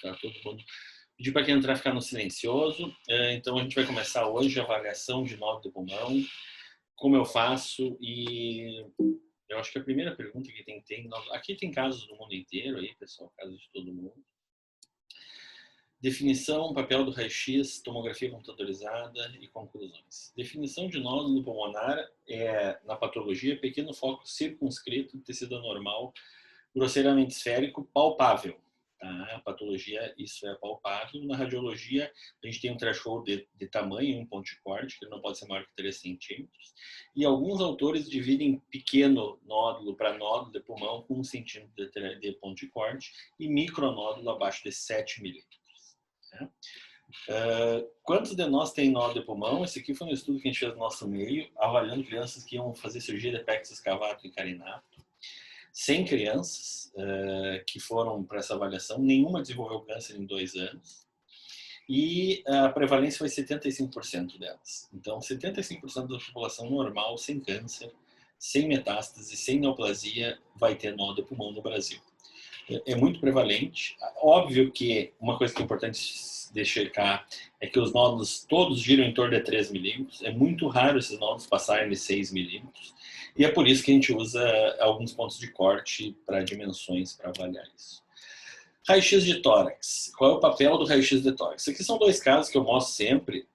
Tá todo mundo. Pedir para quem entrar ficar no silencioso. Então a gente vai começar hoje a avaliação de nódulo de pulmão, como eu faço e eu acho que a primeira pergunta que tem aqui tem casos do mundo inteiro aí, pessoal, casos de todo mundo. Definição, papel do raio-x, tomografia computadorizada e conclusões. Definição de nódulo pulmonar é, na patologia, pequeno foco circunscrito de tecido anormal, grosseiramente esférico, palpável. Tá? A patologia, isso é palpável. Na radiologia, a gente tem um threshold de tamanho, um ponto de corte, que não pode ser maior que 3 centímetros. E alguns autores dividem pequeno nódulo para nódulo de pulmão com 1 centímetro de ponto de corte e micronódulo abaixo de 7 milímetros. Né? Quantos de nós tem nódulo de pulmão? Esse aqui foi um estudo que a gente fez no nosso meio, avaliando crianças que iam fazer cirurgia de pectus escavato e carinato. 100 crianças que foram para essa avaliação, nenhuma desenvolveu câncer em 2 anos. E a prevalência foi 75% delas. Então, 75% da população normal, sem câncer, sem metástase, sem neoplasia, vai ter nódulo de pulmão no Brasil. É muito prevalente. Óbvio que uma coisa que é importante de checar é que os nódulos todos giram em torno de 3 milímetros. É muito raro esses nódulos passarem de 6 milímetros. E é por isso que a gente usa alguns pontos de corte para dimensões para avaliar isso. Raio-x de tórax. Qual é o papel do raio-x de tórax? Aqui são 2 casos que eu mostro sempre,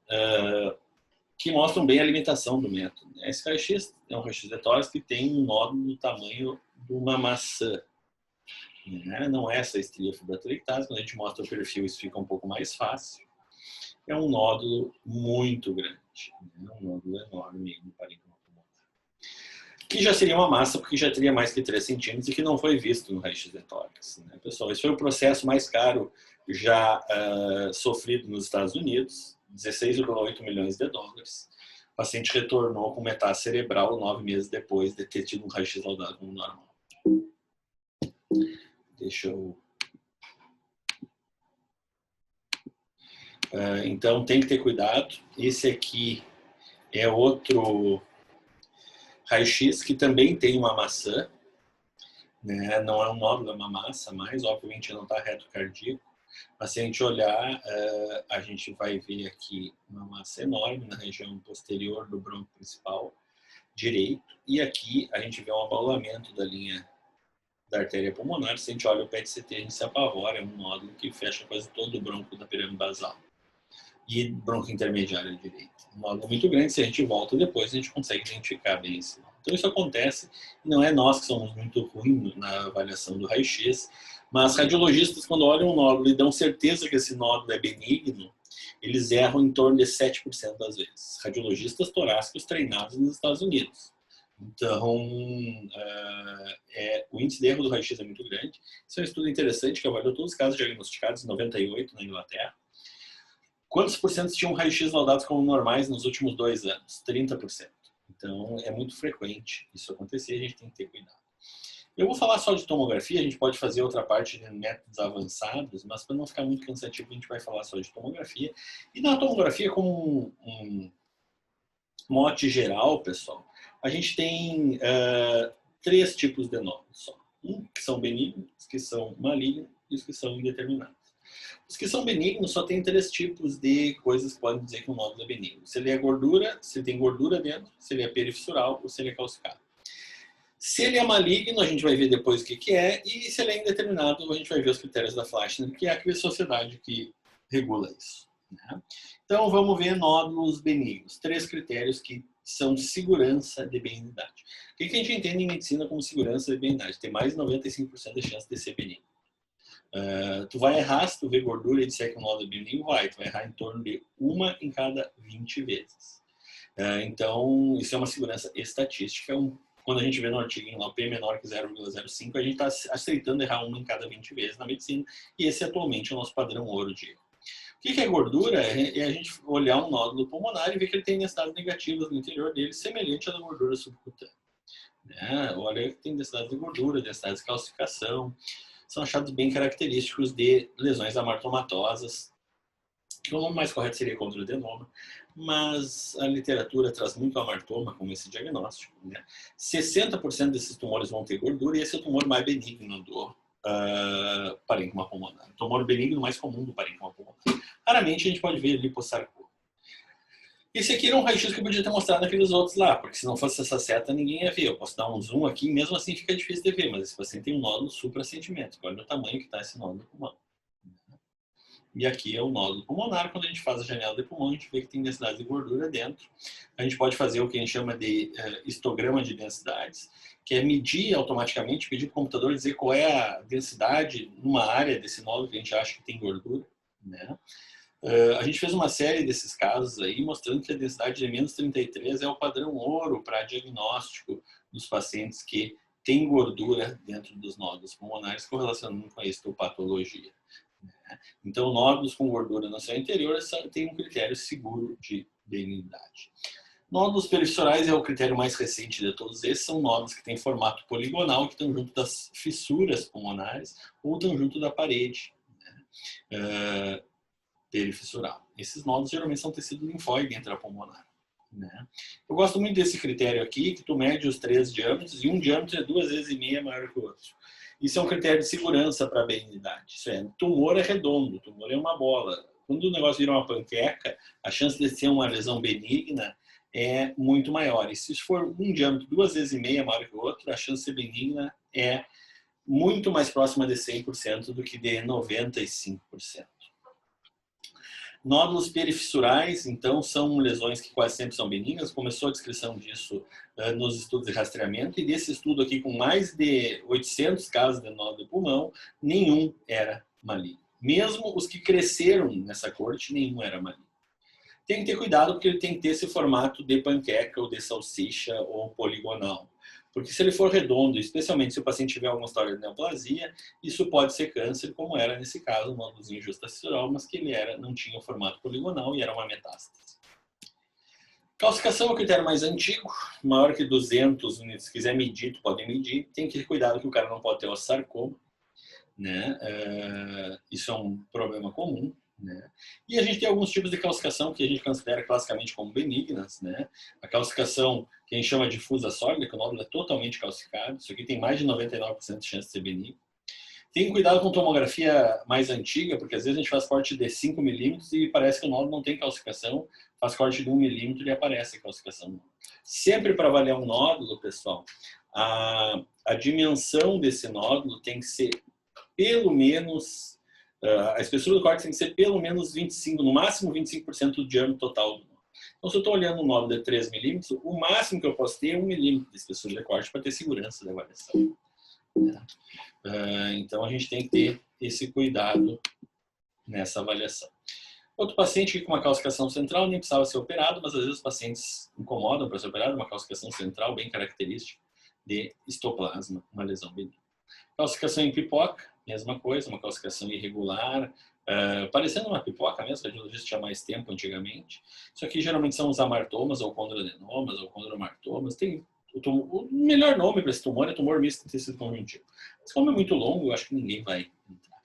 que mostram bem a limitação do método. Esse raio-x é um raio-x de tórax que tem um nódulo do tamanho de uma maçã. Não é essa estria fibratolictase, quando a gente mostra o perfil isso fica um pouco mais fácil. É um nódulo muito grande, um nódulo enorme no parênquima pulmonar. Que já seria uma massa, porque já teria mais que 3 centímetros e que não foi visto no raio-x de tórax. Pessoal, esse foi o processo mais caro já sofrido nos Estados Unidos, 16,8 milhões de dólares. O paciente retornou com metástase cerebral 9 meses depois de ter tido um raio-x saudável como normal. Deixa eu... então, tem que ter cuidado. Esse aqui é outro raio-x que também tem uma maçã. Não é um nódulo, é uma massa, mas obviamente não está reto cardíaco. Mas se a gente olhar, a gente vai ver aqui uma massa enorme na região posterior do bronco principal direito. E aqui a gente vê um abaulamento da linha da artéria pulmonar. Se a gente olha o PET-CT, a gente se apavora, é um nódulo que fecha quase todo o bronco da pirâmide basal e bronco intermediário direito. Um nódulo muito grande, se a gente volta depois, a gente consegue identificar bem esse nódulo. Então isso acontece, não é nós que somos muito ruins na avaliação do raio-x, mas radiologistas, quando olham um nódulo e dão certeza que esse nódulo é benigno, eles erram em torno de 7% das vezes. Radiologistas torácicos treinados nos Estados Unidos. Então, o índice de erro do raio-x é muito grande. Isso é um estudo interessante que avaliou todos os casos diagnosticados em 98 na Inglaterra. Quantos por cento tinham raio-x valdados como normais nos últimos 2 anos? 30%. Então, é muito frequente isso acontecer, a gente tem que ter cuidado. Eu vou falar só de tomografia, a gente pode fazer outra parte de métodos avançados, mas para não ficar muito cansativo, a gente vai falar só de tomografia. E na tomografia, como um mote geral, pessoal, a gente tem 3 tipos de nódulos só. Que são benignos, que são malignos e os que são indeterminados. Os que são benignos só tem 3 tipos de coisas que podem dizer que um nódulo é benigno. Se ele é gordura, se ele tem gordura dentro, se ele é perifissural ou se ele é calcificado. Se ele é maligno, a gente vai ver depois o que é, e se ele é indeterminado, a gente vai ver os critérios da Fleischner, que é aquela sociedade que regula isso. Então, vamos ver nódulos benignos. 3 critérios que são segurança de benignidade. O que a gente entende em medicina como segurança de benignidade? Tem mais de 95% de chance de ser benigno. Tu vai errar se tu vê gordura e disser que o nódulo é benigno? Tu vai errar em torno de 1 em cada 20 vezes. Então, isso é uma segurança estatística. Quando a gente vê no artigo lá, o P menor que 0,05, a gente está aceitando errar 1 em cada 20 vezes na medicina, e esse atualmente é o nosso padrão ouro de erro. O que é gordura? É a gente olhar um nódulo pulmonar e ver que ele tem densidades negativas no interior dele, semelhante à da gordura subcutânea. Olha que tem densidades de gordura, densidades de calcificação, são achados bem característicos de lesões amartomatosas, que o nome mais correto seria contradenoma, mas a literatura traz muito amartoma como esse diagnóstico. 60% desses tumores vão ter gordura e esse é o tumor mais benigno parênquima pulmonar. Tumor benigno mais comum do parênquima pulmonar. Raramente a gente pode ver lipossarcoma. Esse aqui era um raio-x que eu podia ter mostrado naqueles outros lá, porque se não fosse essa seta, ninguém ia ver. Eu posso dar um zoom aqui e mesmo assim fica difícil de ver, mas esse paciente tem um nódulo suprasentimento. Olha o tamanho que está esse nódulo pulmonar. E aqui é o nódulo pulmonar. Quando a gente faz a janela de pulmão, a gente vê que tem densidade de gordura dentro. A gente pode fazer o que a gente chama de histograma de densidades, que é medir automaticamente, pedir para o computador dizer qual é a densidade numa área desse nódulo que a gente acha que tem gordura, né? A gente fez uma série desses casos aí, mostrando que a densidade de menos 33 é o padrão ouro para diagnóstico dos pacientes que têm gordura dentro dos nódulos pulmonares, correlacionando com a histopatologia. Então, nódulos com gordura no seu interior têm um critério seguro de benignidade. Nódulos perifissurais é o critério mais recente de todos esses, são nódulos que têm formato poligonal, que estão junto das fissuras pulmonares ou estão junto da parede, né? Perifissural. Esses nódulos geralmente são tecido linfóide intrapulmonar, né? Eu gosto muito desse critério aqui, que tu mede os 3 diâmetros e um diâmetro é 2,5 vezes maior que o outro. Isso é um critério de segurança para a benignidade. Isso é, tumor é redondo, tumor é uma bola. Quando o negócio vira uma panqueca, a chance de ser uma lesão benigna é muito maior. E se for um diâmetro 2,5 vezes maior que o outro, a chance de ser benigna é muito mais próxima de 100% do que de 95%. Nódulos perifissurais, então, são lesões que quase sempre são benignas. Começou a descrição disso nos estudos de rastreamento. E desse estudo aqui, com mais de 800 casos de nódulo de pulmão, nenhum era maligno. Mesmo os que cresceram nessa corte, nenhum era maligno. Tem que ter cuidado porque ele tem que ter esse formato de panqueca ou de salsicha ou poligonal. Porque se ele for redondo, especialmente se o paciente tiver alguma história de neoplasia, isso pode ser câncer, como era nesse caso, um nódulozinho justacial, mas que ele não tinha o formato poligonal e era uma metástase. Calcificação é o critério mais antigo, maior que 200, se quiser medir, tu pode medir. Tem que ter cuidado que o cara não pode ter osteosarcoma, né? Isso é um problema comum. Né? E a gente tem alguns tipos de calcificação que a gente considera classicamente como benignas, né? A calcificação que a gente chama de difusa sólida, que o nódulo é totalmente calcificado. Isso aqui tem mais de 99% de chance de ser benigno. Tem cuidado com tomografia mais antiga, porque às vezes a gente faz corte de 5 milímetros e parece que o nódulo não tem calcificação, faz corte de 1 milímetro e aparece a calcificação. Sempre para avaliar um nódulo, pessoal, a dimensão desse nódulo tem que ser pelo menos... a espessura do corte tem que ser pelo menos 25, no máximo 25% do diâmetro total do nódulo. Então, se eu estou olhando um nódulo de 3 milímetros, o máximo que eu posso ter é 1 milímetro de espessura de corte para ter segurança da avaliação. Então, a gente tem que ter esse cuidado nessa avaliação. Outro paciente com uma calcificação central nem precisava ser operado, mas às vezes os pacientes incomodam para ser operado, uma calcificação central bem característica de histoplasma, uma lesão benigna. Calcificação em pipoca, mesma coisa, uma calcificação irregular, parecendo uma pipoca mesmo, a radiologista tinha mais tempo antigamente. Isso aqui geralmente são os amartomas, ou condroadenomas, ou condromartomas. Tem o melhor nome para esse tumor é tumor misto de tecido conjuntivo. Mas como é muito longo, eu acho que ninguém vai entrar.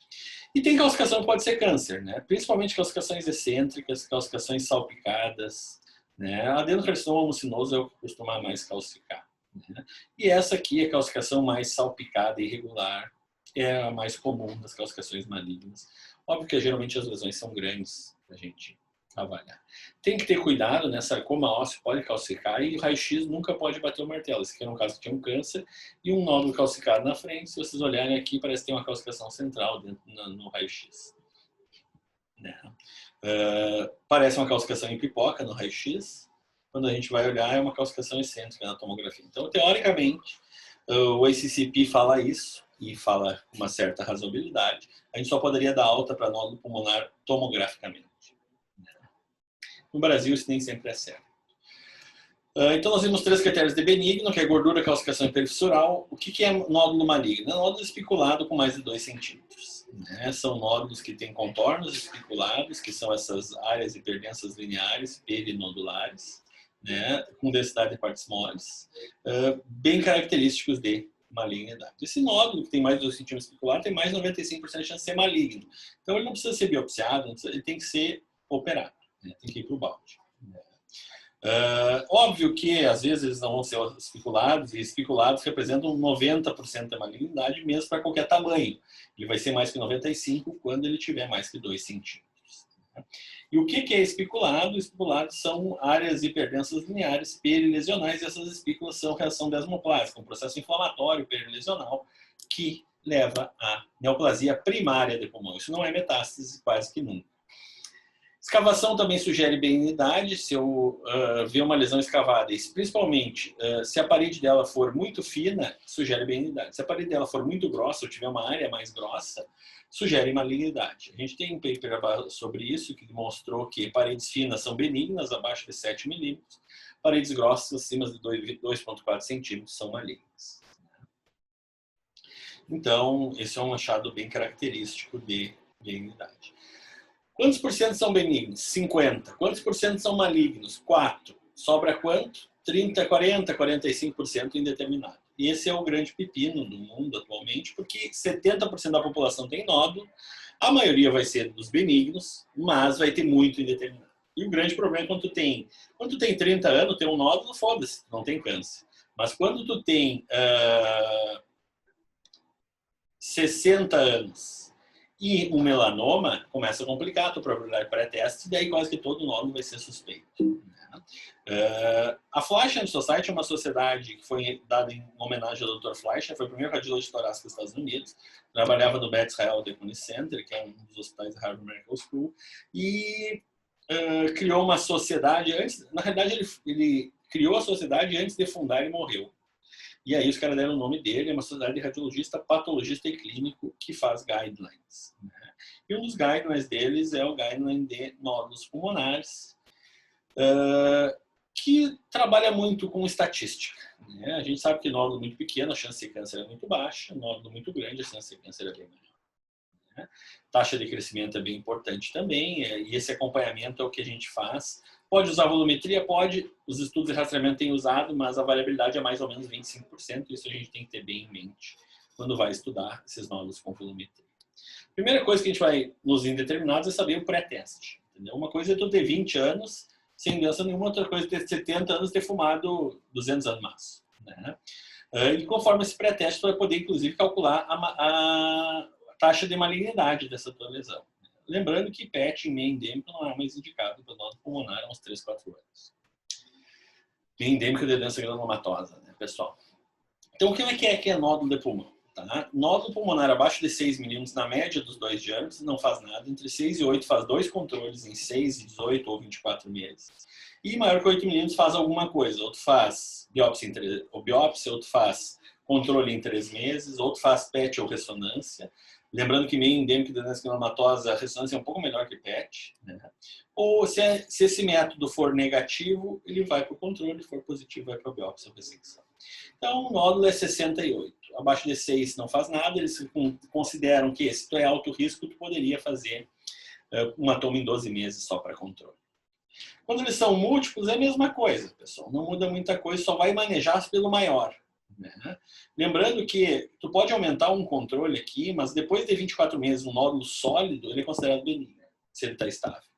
E tem calcificação que pode ser câncer, né? Principalmente calcificações excêntricas, calcificações salpicadas, né? Adenocarcinoma mucinoso é o que costuma mais calcificar. Né? E essa aqui é a calcificação mais salpicada e irregular, é a mais comum das calcificações malignas. Óbvio que geralmente as lesões são grandes para a gente avaliar. Tem que ter cuidado, né? Sarcoma ósseo pode calcificar e o raio-x nunca pode bater o martelo. Esse aqui é um caso que tinha um câncer e um nódulo calcificado na frente. Se vocês olharem aqui, parece que tem uma calcificação central dentro no raio-x. Né? Parece uma calcificação em pipoca no raio-x. Quando a gente vai olhar, é uma calcificação excêntrica na tomografia. Então, teoricamente, o ACCP fala isso e fala com uma certa razoabilidade. A gente só poderia dar alta para nódulo pulmonar tomograficamente. No Brasil, isso nem sempre é certo. Então, nós temos 3 critérios de benigno, que é gordura, calcificação e perifissural. O que é nódulo maligno? É nódulo espiculado com mais de 2 centímetros. Né? São nódulos que têm contornos espiculados, que são essas áreas hipertensas lineares, perinodulares, né? Com densidade de partes moles, bem característicos de malignidade. Esse nódulo, que tem mais de 2 centímetros espiculados, tem mais de 95% de chance de ser maligno. Então, ele não precisa ser biopsiado, ele tem que ser operado. Tem que ir para o balde. Óbvio que às vezes eles não vão ser espiculados, e espiculados representam 90% da malignidade, mesmo para qualquer tamanho. Ele vai ser mais que 95 quando ele tiver mais que 2 centímetros. E o que é espiculado? Espiculados são áreas hiperdensas lineares perilesionais, e essas espículas são reação desmoplásica, um processo inflamatório perilesional que leva à neoplasia primária de pulmão. Isso não é metástase quase que nunca. Escavação também sugere benignidade. Se eu ver uma lesão escavada, e principalmente se a parede dela for muito fina, sugere benignidade. Se a parede dela for muito grossa, ou tiver uma área mais grossa, sugere malignidade. A gente tem um paper sobre isso que demonstrou que paredes finas são benignas, abaixo de 7 milímetros. Paredes grossas, acima de 2,4 centímetros, são malignas. Então, esse é um achado bem característico de benignidade. Quantos por cento são benignos? 50. Quantos por cento são malignos? 4. Sobra quanto? 30, 40, 45% indeterminado. E esse é o grande pepino do mundo atualmente, porque 70% da população tem nódulo, a maioria vai ser dos benignos, mas vai ter muito indeterminado. E o grande problema é quando tu tem 30 anos, tem um nódulo, foda-se, não tem câncer. Mas quando tu tem 60 anos e um melanoma, começa a complicar a tua probabilidade pré-teste, e daí quase que todo nódulo vai ser suspeito. A Fleischer Society é uma sociedade que foi dada em homenagem ao Dr. Fleischer, foi o primeiro radiologista torácico dos Estados Unidos, trabalhava no Beth Israel Diaconate Center, que é um dos hospitais da Harvard Medical School, e criou uma sociedade, na realidade ele criou a sociedade antes de fundar e morreu. E aí os caras deram o nome dele, é uma sociedade de radiologista, patologista e clínico que faz guidelines. E um dos guidelines deles é o guideline de nódulos pulmonares, que trabalha muito com estatística. A gente sabe que nódulo muito pequeno, a chance de câncer é muito baixa, nódulo muito grande, a chance de câncer é bem maior. Taxa de crescimento é bem importante também, e esse acompanhamento é o que a gente faz. Pode usar volumetria? Pode. Os estudos de rastreamento têm usado, mas a variabilidade é mais ou menos 25%. Isso a gente tem que ter bem em mente quando vai estudar esses nódulos com volumetria. Primeira coisa que a gente vai nos indeterminados é saber o pré-teste. Uma coisa é tu ter 20 anos sem doença nenhuma, outra coisa é ter 70 anos e ter fumado 200 anos mais. E conforme esse pré-teste, tu vai poder, inclusive, calcular a taxa de malignidade dessa tua lesão. Lembrando que PET em meio endêmico não é mais indicado para nódulo pulmonar há uns 3, 4 anos. Meio endêmico de doença granulomatosa, né, pessoal? Então, o que é nódulo de pulmão? Tá? Nódulo pulmonar abaixo de 6 milímetros, na média dos 2 diâmetros, não faz nada. Entre 6 e 8 faz 2 controles em 6, 18 ou 24 meses. E maior que 8 milímetros faz alguma coisa. Outro faz biópsia, outro faz controle em 3 meses, outro faz PET ou ressonância. Lembrando que meio endêmico de doença granulomatosa, a ressonância é um pouco melhor que PET. Ou se esse método for negativo, ele vai para o controle, se for positivo, vai para a biópsia ou ressecção. Então, o nódulo é 68. Abaixo de 6 não faz nada, eles consideram que se tu é alto risco, tu poderia fazer uma toma em 12 meses só para controle. Quando eles são múltiplos, é a mesma coisa, pessoal. Não muda muita coisa, só vai manejar pelo maior. Lembrando que tu pode aumentar um controle aqui, mas depois de 24 meses, um nódulo sólido, ele é considerado benigno, se ele está estável.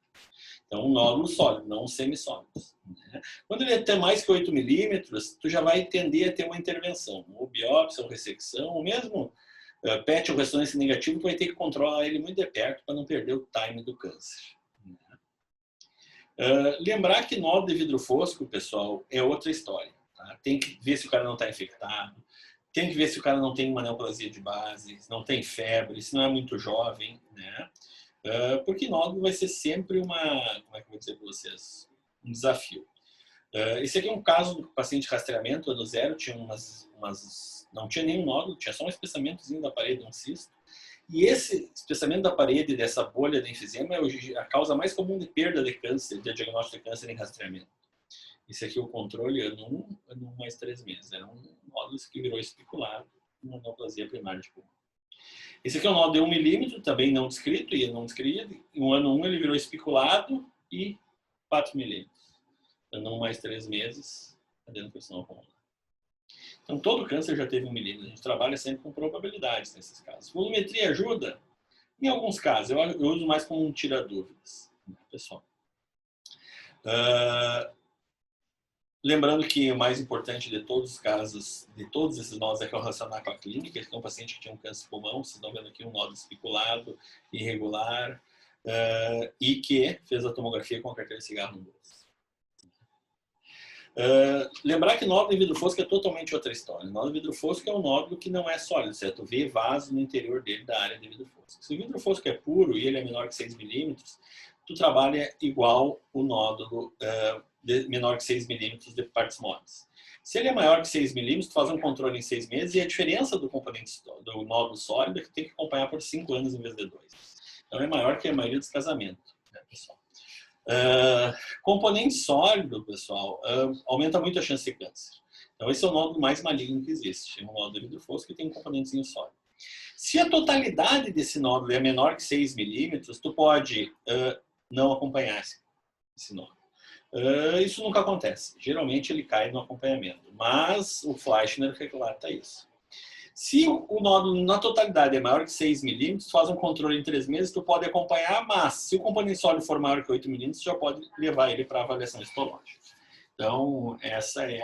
Então, um nódulo sólido, não um semissólido. Quando ele tem mais que 8 milímetros, tu já vai tender a ter uma intervenção, ou biópsia, ou ressecção, ou mesmo PET ou ressonância negativa, tu vai ter que controlar ele muito de perto para não perder o time do câncer. Lembrar que nódulo de vidro fosco, pessoal, é outra história. Tá? Tem que ver se o cara não está infectado, tem que ver se o cara não tem uma neoplasia de base, se não tem febre, se não é muito jovem, né? Porque nódulo vai ser sempre como é que eu vou dizer para vocês, um desafio. Esse aqui é um caso do paciente de rastreamento, ano 0, tinha não tinha nenhum nódulo, tinha só um espessamentozinho da parede, um cisto. E esse espessamento da parede dessa bolha de enfisema é a causa mais comum de perda de câncer, de diagnóstico de câncer em rastreamento. Esse aqui é o controle ano 1, ano 1 mais 3 meses. Era um nódulo que virou especulado, uma neoplasia primária de pulmão. Esse aqui é um nódulo de 1 milímetro, também não descrito, e não descrito. Em ano 1 ele virou especulado e 4 milímetros. Ano 1 mais 3 meses, adenocarcinoma pulmonar. Então, todo câncer já teve 1 milímetro. A gente trabalha sempre com probabilidades nesses casos. Volumetria ajuda? Em alguns casos. Eu uso mais como um tira-dúvidas, pessoal. Lembrando que o mais importante de todos os casos, de todos esses nódulos, é correlacionar com a clínica. Esse é um paciente que tinha um câncer de pulmão, vocês estão vendo aqui um nódulo especulado, irregular, e que fez a tomografia com a carteira de cigarro no bolso. Lembrar que nódulo em vidro fosco é totalmente outra história. O nódulo em vidro fosco é um nódulo que não é sólido, certo? Vê vaso no interior dele da área de vidro fosco. Se o vidro fosco é puro e ele é menor que 6 milímetros, tu trabalha igual o nódulo menor que 6 milímetros de partes moles. Se ele é maior que 6 milímetros, tu faz um controle em 6 meses e a diferença do componente do nódulo sólido é que tem que acompanhar por 5 anos em vez de 2. Então é maior que a maioria dos casamentos, né, pessoal? Componente sólido, pessoal, aumenta muito a chance de câncer. Então esse é o nódulo mais maligno que existe. É um nódulo de vidro fosco que tem um componentezinho sólido. Se a totalidade desse nódulo é menor que 6 milímetros, tu pode não acompanhar esse nódulo. Isso nunca acontece. Geralmente ele cai no acompanhamento. Mas o Fleischner relata isso. Se o nódulo na totalidade é maior que 6 milímetros, faz um controle em 3 meses, tu pode acompanhar, mas se o componente sólido for maior que 8 milímetros, já pode levar ele para avaliação histológica. Então, essa é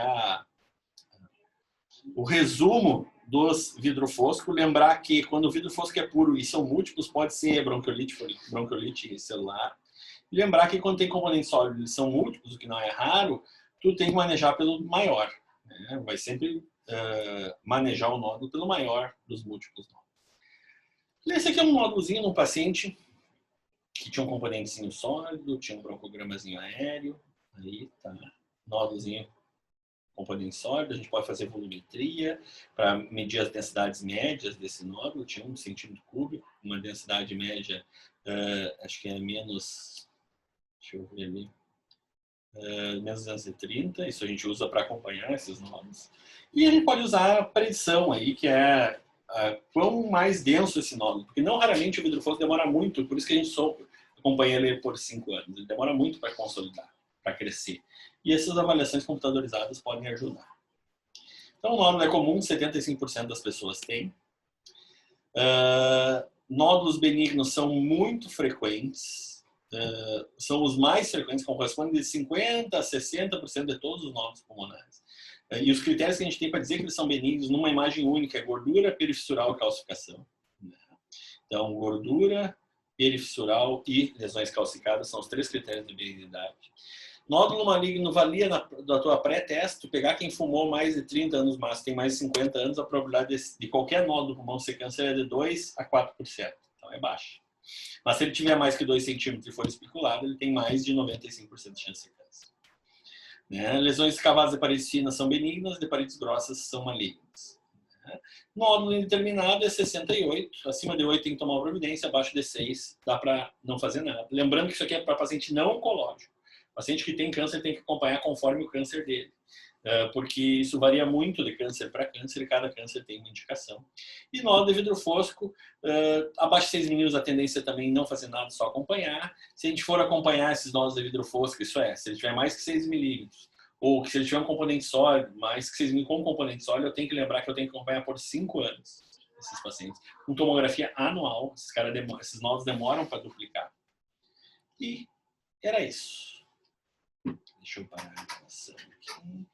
o resumo dos vidro fosco. Lembrar que quando o vidro fosco é puro e são múltiplos, pode ser bronquiolite celular. Lembrar que quando tem componentes sólidos, eles são múltiplos, o que não é raro, tu tem que manejar pelo maior, né? Vai sempre manejar o nódulo pelo maior dos múltiplos nódulos. Esse aqui é um nódulozinho num paciente que tinha um componentezinho sólido, tinha um broncogramazinho aéreo, aí tá, nódulozinho, componente sólido. A gente pode fazer volumetria para medir as densidades médias desse nódulo, tinha 1 centímetro cúbico, uma densidade média, acho que é menos, deixa eu ver ali, menos 230, isso a gente usa para acompanhar esses nódulos. E a gente pode usar a predição aí, que é quão mais denso esse nódulo, porque não raramente o vidro fosco demora muito, por isso que a gente só acompanha ele por 5 anos, ele demora muito para consolidar, para crescer. E essas avaliações computadorizadas podem ajudar. Então o nódulo é comum, 75% das pessoas têm. Nódulos benignos são muito frequentes, são os mais frequentes, correspondem de 50% a 60% de todos os nódulos pulmonares. E os critérios que a gente tem para dizer que eles são benignos numa imagem única é gordura, perifissural e calcificação. Então, gordura, perifissural e lesões calcificadas são os 3 critérios de benignidade. Nódulo maligno valia da tua pré-teste, pegar quem fumou mais de 30 anos, mas tem mais de 50 anos, a probabilidade de qualquer nódulo do pulmão ser câncer é de 2 a 4%. Então é baixa. Mas se ele tiver mais que 2 centímetros e for especulado, ele tem mais de 95% de chance de câncer. Né? Lesões escavadas de paredes finas são benignas, de paredes grossas são malignas. Né? Nódulo indeterminado é 68, acima de 8 tem que tomar uma providência, abaixo de 6 dá para não fazer nada. Lembrando que isso aqui é para paciente não oncológico. O paciente que tem câncer tem que acompanhar conforme o câncer dele, porque isso varia muito de câncer para câncer e cada câncer tem uma indicação. E nódulo de vidro fosco, abaixo de 6 milímetros a tendência é também não fazer nada, só acompanhar. Se a gente for acompanhar esses nódulos de vidro fosco, isso é, se ele tiver mais que 6 milímetros, ou que se ele tiver um componente sólido, mais que 6 milímetros com componente sólido, eu tenho que lembrar que eu tenho que acompanhar por 5 anos esses pacientes. Com tomografia anual, esses nódulos demoram para duplicar. E era isso. Deixa eu parar a gravação aqui.